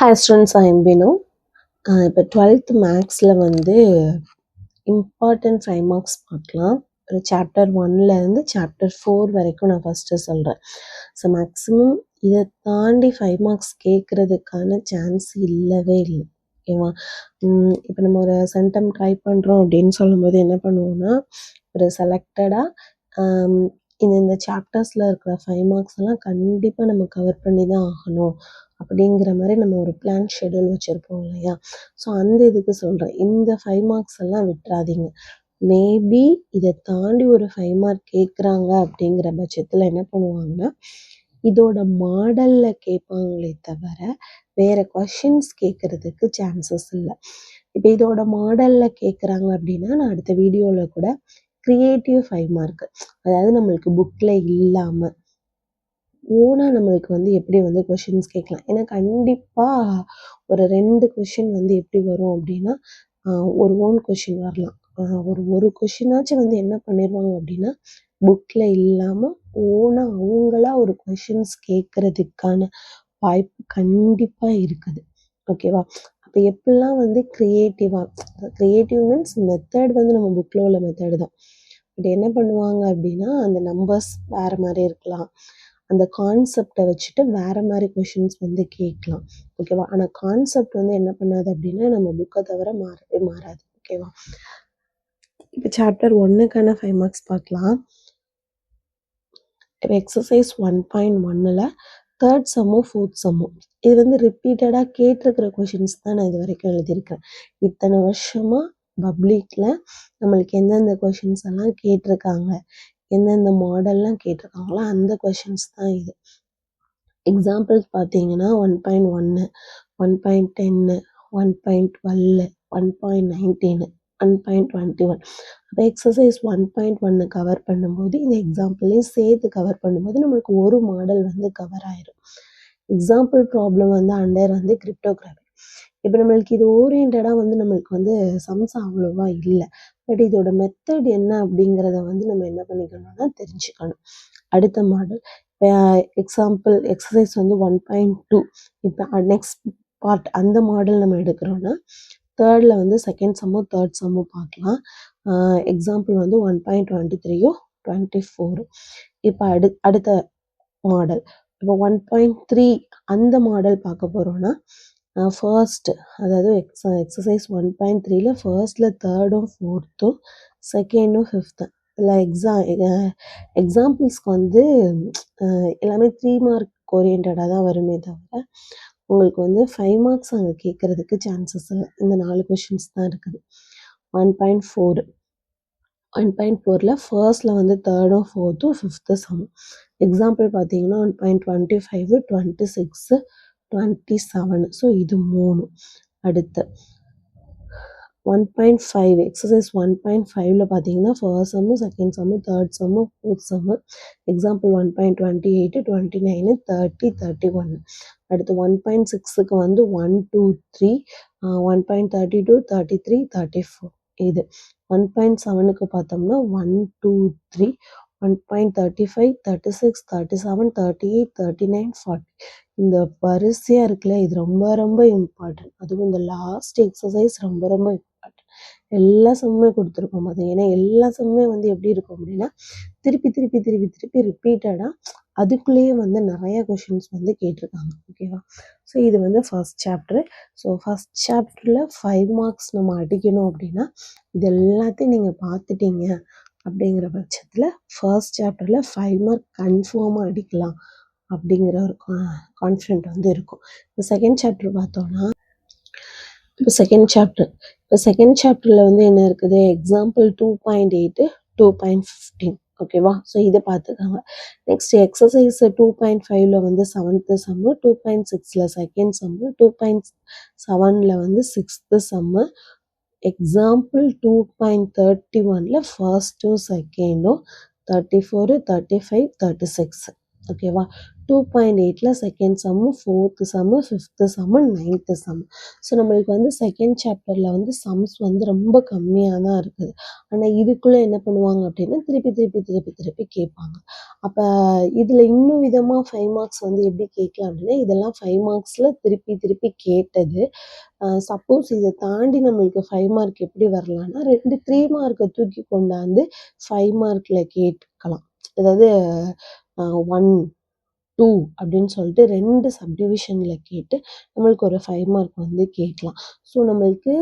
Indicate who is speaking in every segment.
Speaker 1: Hi students, I am Binu. இப்போ 12th மேக்ஸில் வந்து இம்பார்ட்டன்ட் 5 மார்க்ஸ் பார்க்கலாம். ஒரு சாப்டர் 1லேருந்து சாப்டர் 4 வரைக்கும் நான் ஃபஸ்ட்டு சொல்கிறேன். ஸோ மேக்ஸிமம் இதை தாண்டி 5 மார்க்ஸ் கேட்குறதுக்கான சான்ஸ் இல்லவே இல்லை. ஓகேவா? இப்போ நம்ம ஒரு சென்டம் ட்ரை பண்ணுறோம் அப்படின்னு சொல்லும்போது என்ன பண்ணுவோம்னா, ஒரு செலக்டடாக இந்த சாப்டர்ஸில் இருக்கிற 5 மார்க்ஸ் எல்லாம் கண்டிப்பாக நம்ம கவர் பண்ணி தான் ஆகணும் அப்படிங்கிற மாதிரி நம்ம ஒரு பிளான் ஷெடியூல் வச்சுருப்போம் இல்லையா? ஸோ அந்த இதுக்கு சொல்கிறேன், இந்த 5 மார்க்ஸ் எல்லாம் விட்டுறாதீங்க. மேபி இதை தாண்டி ஒரு 5 மார்க் கேட்குறாங்க அப்படிங்கிற பட்சத்தில் என்ன பண்ணுவாங்கன்னா, இதோட மாடலில் கேட்பாங்களே தவிர வேறு கொஷின்ஸ் கேட்குறதுக்கு சான்சஸ் இல்லை. இப்போ இதோட மாடலில் கேட்குறாங்க அப்படின்னா, நான் அடுத்த வீடியோவில் கூட க்ரியேட்டிவ் 5 மார்க், அதாவது நம்மளுக்கு புக்கில் இல்லாமல் ஓனாக நம்மளுக்கு வந்து எப்படி வந்து கொஷின்ஸ் கேட்கலாம். ஏன்னா கண்டிப்பாக ஒரு 2 கொஷின் வந்து எப்படி வரும் அப்படின்னா, ஒரு ஓன் கொஷின் வரலாம். ஒரு கொஷினாச்சும் வந்து என்ன பண்ணிடுவாங்க அப்படின்னா, புக்கில் இல்லாமல் ஓனாக அவங்களா ஒரு கொஷின்ஸ் கேட்குறதுக்கான வாய்ப்பு கண்டிப்பாக இருக்குது. ஓகேவா? அப்போ எப்படிலாம் வந்து க்ரியேட்டிவ் மீன்ஸ் மெத்தட் வந்து நம்ம புக்கில் உள்ள மெத்தடு தான். பட் என்ன பண்ணுவாங்க அப்படின்னா, அந்த நம்பர்ஸ் வேறு மாதிரி இருக்கலாம், அந்த கான்செப்டை வச்சுட்டு வேறு மாதிரி கொஷின்ஸ் வந்து கேட்கலாம். ஓகேவா? ஆனால் கான்செப்ட் வந்து என்ன பண்ணாது அப்படின்னா, நம்ம புக்கை தவிர மாறவே மாறாது. ஓகேவா? இப்போ சாப்டர் 1க்கான 5 மார்க்ஸ் பார்க்கலாம். இப்போ எக்ஸசைஸ் 1.1ல் 3rd சம்மும் 4th சம்மும் இது வந்து ரிப்பீட்டடாக கேட்டிருக்கிற கொஷின்ஸ் தான் நான் இது வரைக்கும் எழுதியிருக்கேன். இத்தனை வருஷமாக பப்ளிக்கில் நம்மளுக்கு எந்தெந்த கொஷின்ஸ் எல்லாம் கேட்டிருக்காங்க, எந்தெந்த மாடல்லாம் கேட்டிருக்காங்களோ அந்த கொஷின்ஸ் தான் இது. எக்ஸாம்பிள்ஸ் பார்த்தீங்கன்னா 1.1, 1.10, 1.12, 1.19, 1.21. அப்போ எக்ஸசைஸ் 1.1 கவர் பண்ணும்போது இந்த எக்ஸாம்பிளையும் சேர்த்து கவர் பண்ணும்போது நம்மளுக்கு ஒரு மாடல் வந்து கவர் ஆயிடும். எக்ஸாம்பிள் ப்ராப்ளம் வந்து அண்டர் வந்து கிரிப்டோகிராஃபி. இப்போ நம்மளுக்கு இது ஓரியன்டாக வந்து நம்மளுக்கு வந்து சம்ஸ் அவ்வளோவா இல்லை. பட் இதோட மெத்தட் என்ன அப்படிங்கிறத வந்து நம்ம என்ன பண்ணிக்கணும்னா தெரிஞ்சுக்கணும். அடுத்த மாடல் எக்ஸாம்பிள் எக்ஸசைஸ் வந்து 1.2. இப்போ நெக்ஸ்ட் பார்ட் அந்த மாடல் நம்ம எடுக்கிறோன்னா 3rdல வந்து 2nd சம்மும் 3rd சம்மும் பார்க்கலாம். எக்ஸாம்பிள் வந்து 1.23யும் 24. இப்போ அடுத்த மாடல் இப்போ 1.3 அந்த மாடல் பார்க்க போகிறோன்னா ஃபர்ஸ்ட்டு, அதாவது எக்ஸசைஸ் 1.3ல ஃபர்ஸ்டில் 3ர்டும் 4த்தும் 2ண்டும் 5த்தும் இல்லை எக்ஸாம்பிள்ஸ்க்கு வந்து எல்லாமே 3 மார்க் ஓரியன்டாக தான் வருமே தவிர உங்களுக்கு வந்து 5 மார்க்ஸ் அங்கே கேட்குறதுக்கு சான்சஸ் இல்லை. இந்த 4 கொஷின்ஸ் தான் இருக்குது. 1.4ல் ஃபர்ஸ்டில் வந்து 3ர்டும் 4த்தும் 5th சம். எக்ஸாம்பிள் பார்த்தீங்கன்னா 1.25, 26, 27. ஸோ இது 3. அடுத்து 1.5 எக்ஸசைஸ் 1.5ல் பார்த்தீங்கன்னா ஃபர்ஸ்ட் சம்மு, 2nd சம்மு, 3rd சம்மு, 4th சம்மு. எக்ஸாம்பிள் 1.28, 29, 30, 31. அடுத்து 1.6க்கு வந்து 1, 2, 3, 1.32, 33, 34. இது 1.7க்கு பார்த்தோம்னா 1, 2, 3, 1.35, 36, 37, 38, 39, 40. இந்த வரிசையாக இருக்குல்ல, இது ரொம்ப ரொம்ப இம்பார்ட்டன்ட். அதுவும் இந்த லாஸ்ட் எக்ஸசைஸ் ரொம்ப ரொம்ப இம்பார்ட்டன்ட். எல்லா சம்முமே கொடுத்துருக்கோம் அது. ஏன்னா எல்லா சம்முமே வந்து எப்படி இருக்கும் அப்படின்னா திருப்பி திருப்பி திருப்பி திருப்பி ரிப்பீட்டடாக அதுக்குள்ளேயே வந்து நிறைய கொஷின்ஸ் வந்து கேட்டிருக்காங்க. ஓகேவா? ஸோ இது வந்து ஃபர்ஸ்ட் சாப்டர். ஸோ ஃபர்ஸ்ட் சாப்டரில் 5 மார்க்ஸ் நம்ம அடிக்கணும் அப்படின்னா இது எல்லாத்தையும் நீங்கள் பார்த்துட்டீங்க அப்படிங்கிற பட்சத்தில் ஃபர்ஸ்ட் சாப்டரில் 5 மார்க் கன்ஃபார்மாக அடிக்கலாம் அப்படிங்கிற ஒரு கான்ஃபிடென்ட் வந்து இருக்கும். இப்போ செகண்ட் சாப்டர் பார்த்தோன்னா, இப்போ செகண்ட் சாப்டரில் வந்து என்ன இருக்குது, எக்ஸாம்பிள் 2.8, 2.15. ஓகேவா? ஸோ இதை பார்த்துக்காங்க. நெக்ஸ்ட் எக்ஸசைஸ் 2.5ல் வந்து 7th சம்மு, 2.6ல் 2nd சம்மு, 2.7ல் வந்து 6th சம்மு. எக்ஸாம்பிள் 2.31ல் ஃபர்ஸ்ட்டும் 2ண்டும் 34, 35, 36. ஓகேவா? 2.8ல second sum, fourth sum, fifth sum, ninth sum. So நம்மளுக்கு வந்து செகண்ட் சாப்டரில் வந்து சம்ஸ் வந்து ரொம்ப கம்மியாக தான் இருக்குது. ஆனால் இதுக்குள்ளே என்ன பண்ணுவாங்க அப்படின்னா திருப்பி கேட்பாங்க. அப்போ இதில் இன்னும் விதமாக 5 மார்க்ஸ் வந்து எப்படி கேட்கலாம் அப்படின்னா, இதெல்லாம் 5 மார்க்ஸில் திருப்பி கேட்டது. சப்போஸ் இதை தாண்டி நம்மளுக்கு 5 மார்க் எப்படி வரலான்னா 3 மார்க்கை தூக்கி கொண்டாந்து 5 மார்க்கில் கேட்கலாம். அதாவது 1, 2 அப்படின்னு சொல்லிட்டு 2 சப்டிவிஷனில் கேட்டு நம்மளுக்கு ஒரு 5 மார்க் வந்து கேட்கலாம். ஸோ நம்மளுக்கு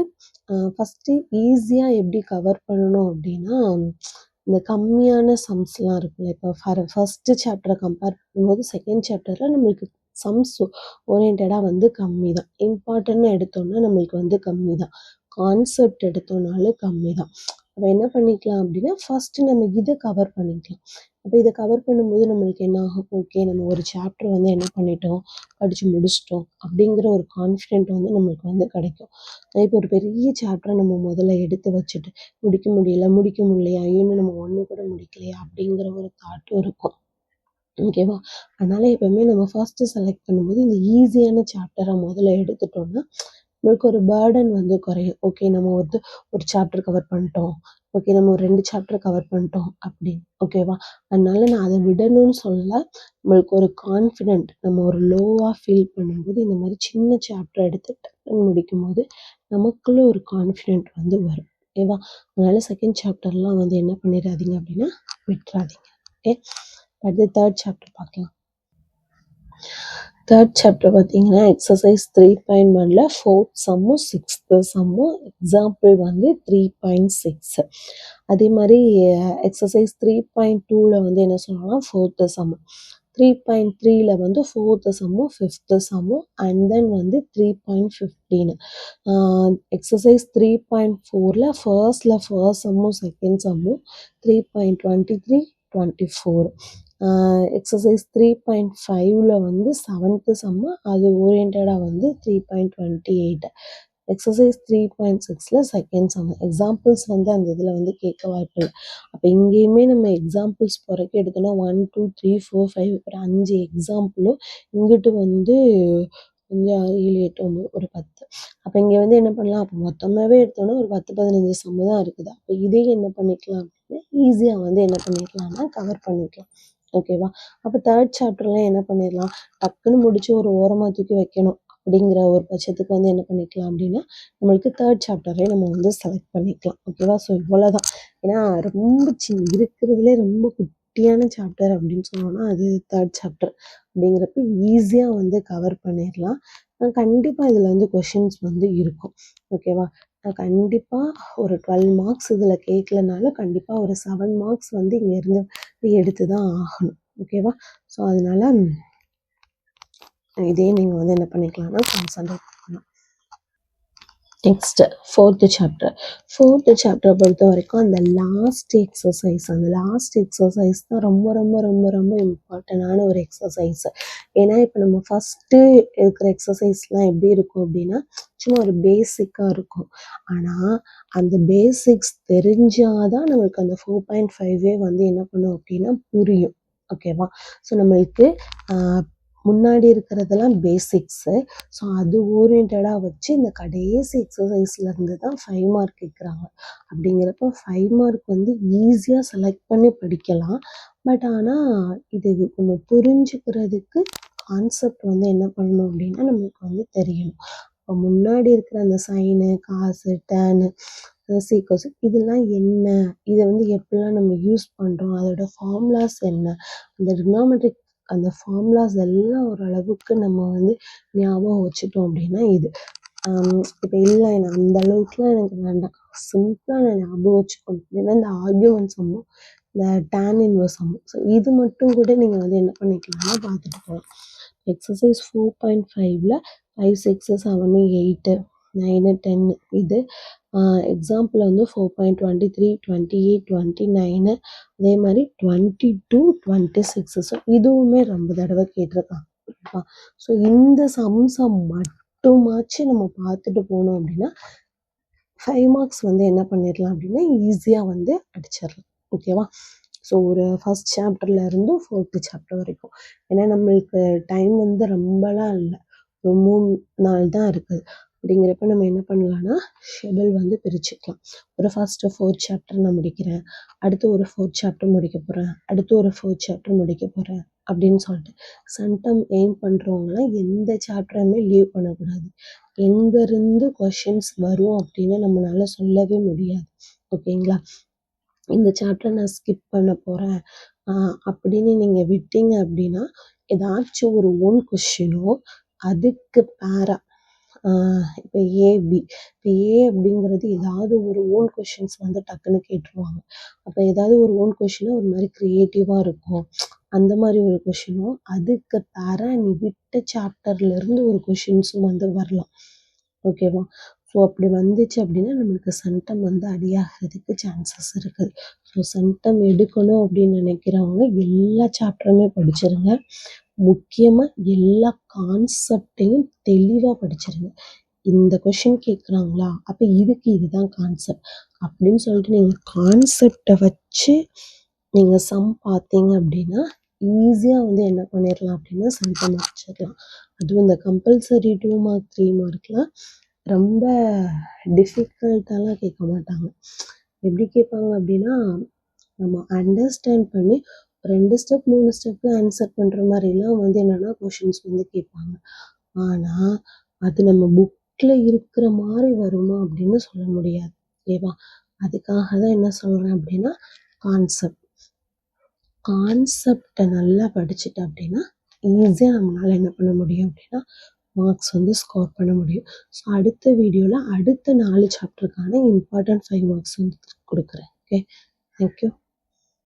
Speaker 1: ஃபஸ்ட்டு ஈஸியாக எப்படி கவர் பண்ணணும் அப்படின்னா, இந்த கம்மியான சம்ஸ்லாம் இருக்குல்ல, இப்போ ஃபஸ்ட்டு சாப்டரை கம்பேர் பண்ணும்போது செகண்ட் சாப்டரில் நம்மளுக்கு சம்ஸ் ஓரியன்டாக வந்து கம்மி தான். இம்பார்ட்டன்ட்னு எடுத்தோம்னா நம்மளுக்கு வந்து கம்மி தான். கான்செப்ட் எடுத்தோம்னாலும் கம்மி தான். அப்போ என்ன பண்ணிக்கலாம் அப்படின்னா, ஃபஸ்ட்டு நம்ம இதை கவர் பண்ணிக்கலாம். அப்போ இதை கவர் பண்ணும்போது நம்மளுக்கு என்ன ஆகும், ஓகே நம்ம ஒரு சாப்டர் வந்து என்ன பண்ணிட்டோம், படித்து முடிச்சிட்டோம் அப்படிங்கிற ஒரு கான்ஃபிடென்ட் வந்து நம்மளுக்கு வந்து கிடைக்கும். இப்போ ஒரு பெரிய சாப்டரை நம்ம முதல்ல எடுத்து வச்சுட்டு முடிக்க முடியலையா, இன்னும் நம்ம ஒன்று கூட முடிக்கலையா அப்படிங்கிற ஒரு தாட்டும் இருக்கும். ஓகேவா? அதனால எப்பவுமே நம்ம ஃபர்ஸ்ட்டு செலக்ட் பண்ணும்போது இந்த ஈஸியான சாப்டரை முதல்ல எடுத்துட்டோம்னா நம்மளுக்கு ஒரு பேர்டன் வந்து குறையும். ஓகே நம்ம வந்து ஒரு சாப்டர் கவர் பண்ணிட்டோம், ஓகே நம்ம ஒரு 2 சாப்டர் கவர் பண்ணிட்டோம் அப்படின்னு. ஓகேவா? அதனால நான் அதை விடணும்னு சொல்லல. நம்மளுக்கு ஒரு கான்ஃபிடென்ட், நம்ம ஒரு லோவாக ஃபீல் பண்ணும்போது இந்த மாதிரி சின்ன சாப்டர் எடுத்து டக்குன்னு முடிக்கும்போது நமக்குள்ள ஒரு கான்ஃபிடென்ட் வந்து வரும். ஓகேவா? அதனால செகண்ட் சாப்டர்லாம் வந்து என்ன பண்ணிடாதீங்க அப்படின்னா விட்டுறாதீங்க. ஓகே, அடுத்து தேர்ட் சாப்டர் பார்க்கலாம். தேர்ட் சாப்டர் பார்த்தீங்கன்னா எக்ஸசைஸ் 3.1ல ஃபோர்த் சம்மும் சிக்ஸ்த்து சம்மும் எக்ஸாம்பிள் வந்து 3.6. அதே மாதிரி எக்ஸசைஸ் 3.2ல வந்து என்ன சொல்லலாம், ஃபோர்த்து சம்மு, 3.3ல வந்து ஃபோர்த்து சம்மும் ஃபிஃப்த்து சம்மும் அண்ட் தென் வந்து 3.15. எக்ஸசைஸ் 3.4ல ஃபர்ஸ்ட் சம்மும் செகண்ட் சம்மும் 3.23, 24. எக்ஸசைஸ் 3.5ல வந்து செவன்த்து சம்மு, அது ஓரியன்டாக வந்து 3.28. எக்ஸசைஸ் 3.6ல செகண்ட் சம்மு. எக்ஸாம்பிள்ஸ் வந்து அந்த இதில் வந்து கேட்க வாய்ப்பு இல்லை. அப்போ இங்கேயுமே நம்ம எக்ஸாம்பிள்ஸ் பிறகு எடுத்தோன்னா 1, 2, 3, 4, 5 ஒரு 5 எக்ஸாம்பிளும், இங்கிட்டு வந்து 5, 6, 7, 8, 9 ஒரு 10. அப்போ இங்கே வந்து என்ன பண்ணலாம், அப்போ மொத்தமாகவே எடுத்தோன்னா ஒரு 10, 15 சம்மு தான் இருக்குது. அப்போ இதே என்ன பண்ணிக்கலாம் அப்படின்னா ஈஸியாக வந்து என்ன பண்ணிக்கலாம்னா கவர் பண்ணிக்கலாம். ஓகேவா? அப்போ தேர்ட் சாப்டர்லாம் என்ன பண்ணிடலாம், டக்குன்னு முடிச்சு ஒரு ஓரமாக தூக்கி வைக்கணும் அப்படிங்கிற ஒரு பட்சத்துக்கு வந்து என்ன பண்ணிக்கலாம் அப்படின்னா நம்மளுக்கு தேர்ட் சாப்டரே நம்ம வந்து செலக்ட் பண்ணிக்கலாம். ஓகேவா? ஸோ இவ்வளோதான். ஏன்னா ரொம்ப இருக்கிறதுலே ரொம்ப குட்டியான சாப்டர் அப்படின்னு சொன்னோம்னா அது தேர்ட் சாப்டர். அப்படிங்கிறப்ப ஈஸியாக வந்து கவர் பண்ணிடலாம். கண்டிப்பாக இதில் வந்து கொஷின்ஸ் வந்து இருக்கும். ஓகேவா? கண்டிப்பாக ஒரு 12 மார்க்ஸ் இதில் கேட்கலனாலும் கண்டிப்பாக ஒரு 7 மார்க்ஸ் வந்து இங்கேருந்து எடுத்து தான் ஆகணும். ஓகேவா? ஸோ அதனால இதே நீங்கள் வந்து என்ன பண்ணிக்கலாம்னா கான்சன்ட்ரேட் பண்ணலாம். நெக்ஸ்ட் ஃபோர்த்து சாப்டரை பொறுத்த வரைக்கும் அந்த லாஸ்ட் எக்ஸசைஸ் தான் ரொம்ப ரொம்ப ரொம்ப ரொம்ப இம்பார்ட்டண்டான ஒரு எக்ஸசைஸ். ஏன்னா இப்போ நம்ம ஃபஸ்ட்டு இருக்கிற எக்ஸசைஸ்லாம் எப்படி இருக்கும் அப்படின்னா சும்மா ஒரு பேசிக்காக இருக்கும். ஆனால் அந்த பேசிக்ஸ் தெரிஞ்சாதான் நம்மளுக்கு அந்த 4.5 வந்து என்ன பண்ணும் அப்படின்னா புரியும். ஓகேவா? ஸோ நம்மளுக்கு முன்னாடி இருக்கிறதெல்லாம் பேசிக்ஸு. ஸோ அது ஓரியன்டாக வச்சு இந்த கடைசி எக்ஸசைஸ்லேருந்து தான் 5 மார்க் கேட்குறாங்க. அப்படிங்கிறப்ப 5 மார்க் வந்து ஈஸியாக செலக்ட் பண்ணி படிக்கலாம். பட் ஆனால் இது நம்ம புரிஞ்சுக்கிறதுக்கு கான்செப்ட் வந்து என்ன பண்ணணும் அப்படின்னா நம்மளுக்கு வந்து தெரியணும். இப்போ முன்னாடி இருக்கிற அந்த சைனு, காசு, டேனு, சீக்கோஸ் இதெல்லாம் என்ன, இதை வந்து எப்படிலாம் நம்ம யூஸ் பண்ணுறோம், அதோட ஃபார்முலாஸ் என்ன, அந்த ட்ரிக்னாமெட்ரிக் அந்த ஃபார்முலாஸ் எல்லாம் ஓரளவுக்கு நம்ம வந்து ஞாபகம் வச்சுட்டோம் அப்படின்னா இது இப்போ இல்லை எனக்கு அந்த அளவுக்குலாம் எனக்கு வேண்டாம், சிம்பிளாக நான் ஞாபகம் வச்சுக்கணும் அப்படின்னா இந்த ஆர்கியூமெண்ட் சம்மும் இந்த டேன் இன்வர்ஸ் சம்மும். ஸோ இது மட்டும் கூட நீங்கள் வந்து என்ன பண்ணிக்கலாம்னா பார்த்துட்டு போகலாம். எக்ஸசைஸ் 4.5ல 5, 6, 7, 8, 9, 10 இது. எக்ஸாம்பிள் வந்து 4.23, 28, 29 அதே மாதிரி 22, 26. ஸோ இதுவுமே ரொம்ப தடவை கேட்டிருக்காங்க. ஓகேவா? ஸோ இந்த சம்ஸை மட்டுமாச்சு நம்ம பார்த்துட்டு போனோம் அப்படின்னா 5 மார்க்ஸ் வந்து என்ன பண்ணிடலாம் அப்படின்னா ஈஸியாக வந்து அடிச்சிடலாம். ஓகேவா? ஸோ ஒரு ஃபர்ஸ்ட் சாப்டர்லேருந்து 4th சாப்டர் வரைக்கும். ஏன்னா நம்மளுக்கு டைம் வந்து ரொம்பலாம் இல்லை, ஒரு 3 நாள் தான் இருக்குது. அப்படிங்கிறப்ப நம்ம என்ன பண்ணலான்னா ஷெடியூல் வந்து பிரிச்சுக்கலாம். ஒரு ஃபஸ்ட்டு 4 சாப்டர் நான் முடிக்கிறேன், அடுத்து ஒரு 4 சாப்டர் முடிக்க போகிறேன், அடுத்து ஒரு 4 சாப்டர் முடிக்க போகிறேன் அப்படின்னு சொல்லிட்டு. சம்டைம் எய்ம் பண்ணுறவங்களாம் எந்த சாப்டரையுமே லீவ் பண்ணக்கூடாது. எங்கேருந்து கொஷின்ஸ் வரும் அப்படின்னு நம்மளால சொல்லவே முடியாது. ஓகேங்களா? இந்த சாப்டர் நான் ஸ்கிப் பண்ண போகிறேன் அப்படின்னு நீங்கள் விட்டீங்க அப்படின்னா ஏதாச்சும் ஒரு ஓன் கொஷினோ அதுக்கு பேரா இப்போ ஏபி இப்போ ஏ அப்படிங்கிறது ஏதாவது ஒரு ஓன் கொஷின்ஸ் வந்து டக்குன்னு கேட்டுருவாங்க. அப்போ ஏதாவது ஒரு ஓன் கொஷினோ ஒரு மாதிரி க்ரியேட்டிவாக இருக்கும், அந்த மாதிரி ஒரு கொஷினோ அதுக்கு பேரா நீ விட்ட சாப்டர்லேருந்து ஒரு கொஷின்ஸும் வந்து வரலாம். ஓகேவா? ஸோ அப்படி வந்துச்சு அப்படின்னா நம்மளுக்கு சென்டம் வந்து அடியாகிறதுக்கு சான்சஸ் இருக்குது. ஸோ சென்டம் எடுக்கணும் அப்படின்னு நினைக்கிறவங்க எல்லா சாப்டருமே படிச்சிருங்க. முக்கியமாக எல்லா கான்செப்டையும் தெளிவாக படிச்சிருங்க. இந்த கொஷின் கேட்குறாங்களா, அப்போ இதுக்கு இதுதான் கான்செப்ட் அப்படின்னு சொல்லிட்டு நீங்கள் கான்செப்டை வச்சு நீங்கள் சம் பார்த்தீங்க அப்படின்னா ஈஸியாக வந்து என்ன பண்ணிடலாம் அப்படின்னா சென்டம் வச்சிடலாம். அதுவும் இந்த கம்பல்சரி 2 மார்க் 3 மார்க்லாம் ரொம்ப டிஃபிகல்ட்டாலாம் கேட்க மாட்டாங்க. எப்படி கேட்பாங்க அப்படின்னா நம்ம அண்டர்ஸ்டாண்ட் பண்ணி 2 ஸ்டெப் 3 ஸ்டெப்பில் ஆன்சர் பண்ணுற மாதிரிலாம் வந்து என்னென்னா கொஷின்ஸ் வந்து கேட்பாங்க. ஆனால் அது நம்ம புக்கில் இருக்கிற மாதிரி வருமா அப்படின்னு சொல்ல முடியாது. ஓகேவா? அதுக்காக தான் என்ன சொல்கிறேன் அப்படின்னா கான்செப்டை நல்லா படிச்சுட்டு அப்படின்னா ஈஸியாக நம்மளால் என்ன பண்ண முடியும் அப்படின்னா மார்க்ஸ் வந்து ஸ்கோர் பண்ண முடியும். ஸோ அடுத்த வீடியோவில் அடுத்த 4 சாப்டருக்கான இம்பார்ட்டன்ட் 5 மார்க்ஸ் வந்து கொடுக்குறேன். Okay, thank you.